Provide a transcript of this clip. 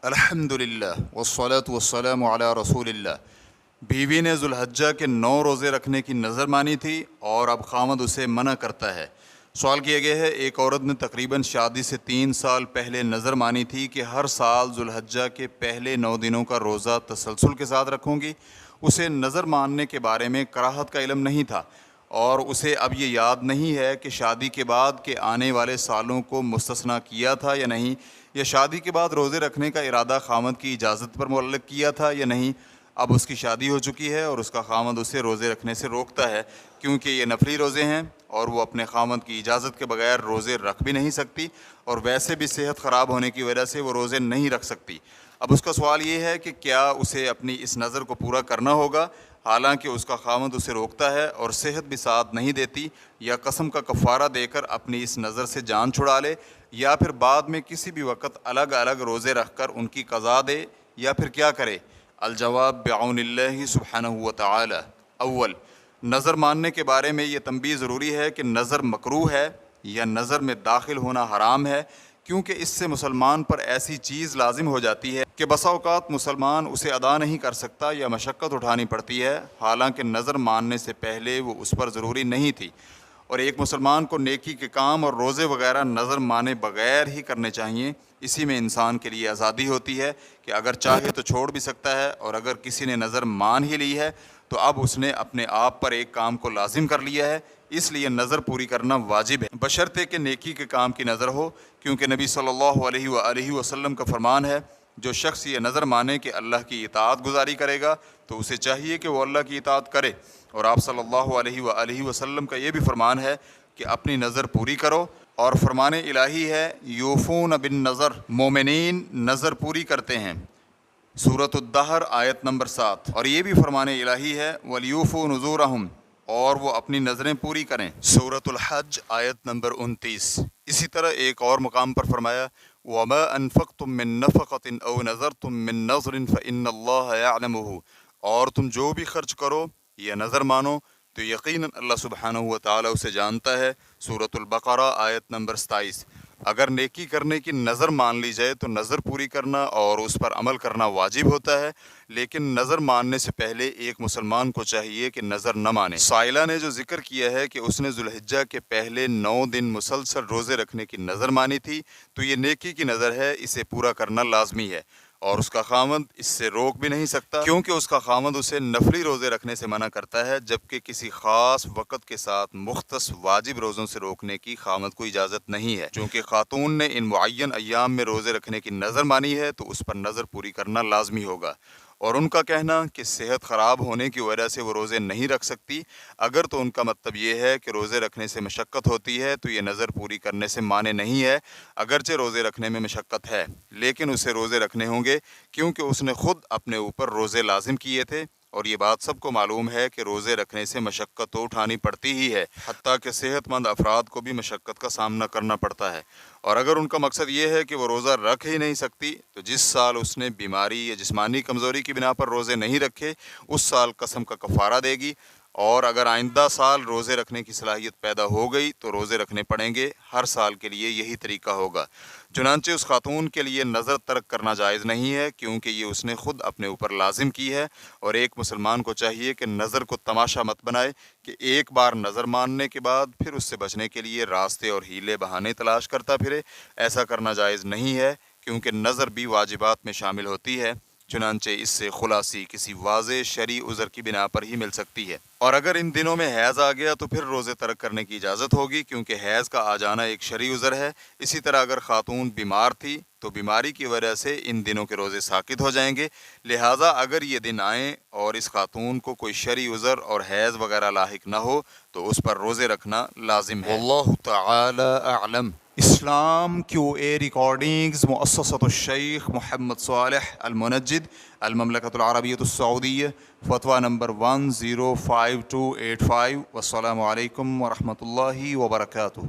الحمدللہ والصلاة والسلام علی رسول اللہ۔ بیوی نے ذوالحجہ کے 9 روزے رکھنے کی نظر مانی تھی اور اب خاوند اسے منع کرتا ہے۔ سوال کیا گیا ہے، ایک عورت نے تقریباً شادی سے 3 سال پہلے نظر مانی تھی کہ ہر سال ذوالحجہ کے پہلے 9 دنوں کا روزہ تسلسل کے ساتھ رکھوں گی۔ اسے نظر ماننے کے بارے میں کراہت کا علم نہیں تھا اور اسے اب یہ یاد نہیں ہے کہ شادی کے بعد کے آنے والے سالوں کو مستثنیٰ کیا تھا یا نہیں، یا شادی کے بعد روزے رکھنے کا ارادہ خاوند کی اجازت پر معلق کیا تھا یا نہیں۔ اب اس کی شادی ہو چکی ہے اور اس کا خاوند اسے روزے رکھنے سے روکتا ہے کیونکہ یہ نفلی روزے ہیں اور وہ اپنے خاوند کی اجازت کے بغیر روزے رکھ بھی نہیں سکتی، اور ویسے بھی صحت خراب ہونے کی وجہ سے وہ روزے نہیں رکھ سکتی۔ اب اس کا سوال یہ ہے کہ کیا اسے اپنی اس نظر کو پورا کرنا ہوگا حالانکہ اس کا خاوند اسے روکتا ہے اور صحت بھی ساتھ نہیں دیتی، یا قسم کا کفارہ دے کر اپنی اس نظر سے جان چھڑا لے، یا پھر بعد میں کسی بھی وقت الگ الگ روزے رکھ کر ان کی قضا دے، یا پھر کیا کرے؟ الجواب بعون اللہ سبحانہ وتعالی۔ اول، نظر ماننے کے بارے میں یہ تنبیہ ضروری ہے کہ نظر مکروہ ہے یا نظر میں داخل ہونا حرام ہے، کیونکہ اس سے مسلمان پر ایسی چیز لازم ہو جاتی ہے کہ بسا اوقات مسلمان اسے ادا نہیں کر سکتا یا مشقت اٹھانی پڑتی ہے، حالانکہ نظر ماننے سے پہلے وہ اس پر ضروری نہیں تھی۔ اور ایک مسلمان کو نیکی کے کام اور روزے وغیرہ نظر مانے بغیر ہی کرنے چاہیے۔ اسی میں انسان کے لیے آزادی ہوتی ہے کہ اگر چاہے تو چھوڑ بھی سکتا ہے، اور اگر کسی نے نظر مان ہی لی ہے تو اب اس نے اپنے آپ پر ایک کام کو لازم کر لیا ہے، اس لیے نظر پوری کرنا واجب ہے، بشرطے کہ نیکی کے کام کی نظر ہو، کیونکہ نبی صلی اللہ علیہ وآلہ وسلم کا فرمان ہے، جو شخص یہ نظر مانے کہ اللہ کی اطاعت گزاری کرے گا تو اسے چاہیے کہ وہ اللہ کی اطاعت کرے۔ اور آپ صلی اللہ علیہ وآلہ وسلم کا یہ بھی فرمان ہے کہ اپنی نظر پوری کرو، اور فرمان الہی ہے یوفون بالنظر، مومنین نظر پوری کرتے ہیں، سورۃ الدہر آیت نمبر 7۔ اور یہ بھی فرمان الہی ہے ولیوفوا نذورہم، اور وہ اپنی نظریں پوری کریں، سورۃ الحج آیت نمبر 29۔ اسی طرح ایک اور مقام پر فرمایا وما انفقتم من نفقۃ او نذرتم من نذر فإن اللہ یعلمہ، اور تم جو بھی خرچ کرو یا نظر مانو تو یقیناً اللہ سبحانہ وتعالی اسے جانتا ہے، سورۃ البقرہ آیت نمبر 27۔ اگر نیکی کرنے کی نظر مان لی جائے تو نظر پوری کرنا اور اس پر عمل کرنا واجب ہوتا ہے، لیکن نظر ماننے سے پہلے ایک مسلمان کو چاہیے کہ نظر نہ مانے۔ سائلہ نے جو ذکر کیا ہے کہ اس نے ذوالحجہ کے پہلے 9 دن مسلسل روزے رکھنے کی نظر مانی تھی، تو یہ نیکی کی نظر ہے، اسے پورا کرنا لازمی ہے، اور اس کا خاوند اس سے روک بھی نہیں سکتا، کیونکہ اس کا خاوند اسے نفلی روزے رکھنے سے منع کرتا ہے، جبکہ کسی خاص وقت کے ساتھ مختص واجب روزوں سے روکنے کی خاوند کو اجازت نہیں ہے۔ چونکہ خاتون نے ان معین ایام میں روزے رکھنے کی نظر مانی ہے تو اس پر نظر پوری کرنا لازمی ہوگا، اور ان کا کہنا کہ صحت خراب ہونے کی وجہ سے وہ روزے نہیں رکھ سکتی، اگر تو ان کا مطلب یہ ہے کہ روزے رکھنے سے مشقت ہوتی ہے تو یہ نظر پوری کرنے سے مانے نہیں ہے، اگرچہ روزے رکھنے میں مشقت ہے لیکن اسے روزے رکھنے ہوں گے کیونکہ اس نے خود اپنے اوپر روزے لازم کیے تھے، اور یہ بات سب کو معلوم ہے کہ روزے رکھنے سے مشقت تو اٹھانی پڑتی ہی ہے، حتیٰ کہ صحت مند افراد کو بھی مشقت کا سامنا کرنا پڑتا ہے۔ اور اگر ان کا مقصد یہ ہے کہ وہ روزہ رکھ ہی نہیں سکتی تو جس سال اس نے بیماری یا جسمانی کمزوری کی بنا پر روزے نہیں رکھے اس سال قسم کا کفارہ دے گی، اور اگر آئندہ سال روزے رکھنے کی صلاحیت پیدا ہو گئی تو روزے رکھنے پڑیں گے، ہر سال کے لیے یہی طریقہ ہوگا۔ چنانچہ اس خاتون کے لیے نظر ترک کرنا جائز نہیں ہے کیونکہ یہ اس نے خود اپنے اوپر لازم کی ہے، اور ایک مسلمان کو چاہیے کہ نظر کو تماشا مت بنائے کہ ایک بار نظر ماننے کے بعد پھر اس سے بچنے کے لیے راستے اور ہیلے بہانے تلاش کرتا پھرے، ایسا کرنا جائز نہیں ہے کیونکہ نظر بھی واجبات میں شامل ہوتی ہے، چنانچہ اس سے خلاصی کسی واضح شرعی عذر کی بنا پر ہی مل سکتی ہے۔ اور اگر ان دنوں میں حیض آ گیا تو پھر روزے ترک کرنے کی اجازت ہوگی کیونکہ حیض کا آ جانا ایک شرعی عذر ہے۔ اسی طرح اگر خاتون بیمار تھی تو بیماری کی وجہ سے ان دنوں کے روزے ساقط ہو جائیں گے، لہٰذا اگر یہ دن آئیں اور اس خاتون کو کوئی شرعی عذر اور حیض وغیرہ لاحق نہ ہو تو اس پر روزے رکھنا لازم ہے۔ واللہ تعالی اعلم۔ اسلام کیو اے ریکارڈنگز مؤسسۃ الشیخ محمد صالح المنجد، المملکۃ العربیۃ السعودیہ، فتویٰ نمبر 105285۔ والسلام علیکم ورحمۃ اللہ وبرکاتہ۔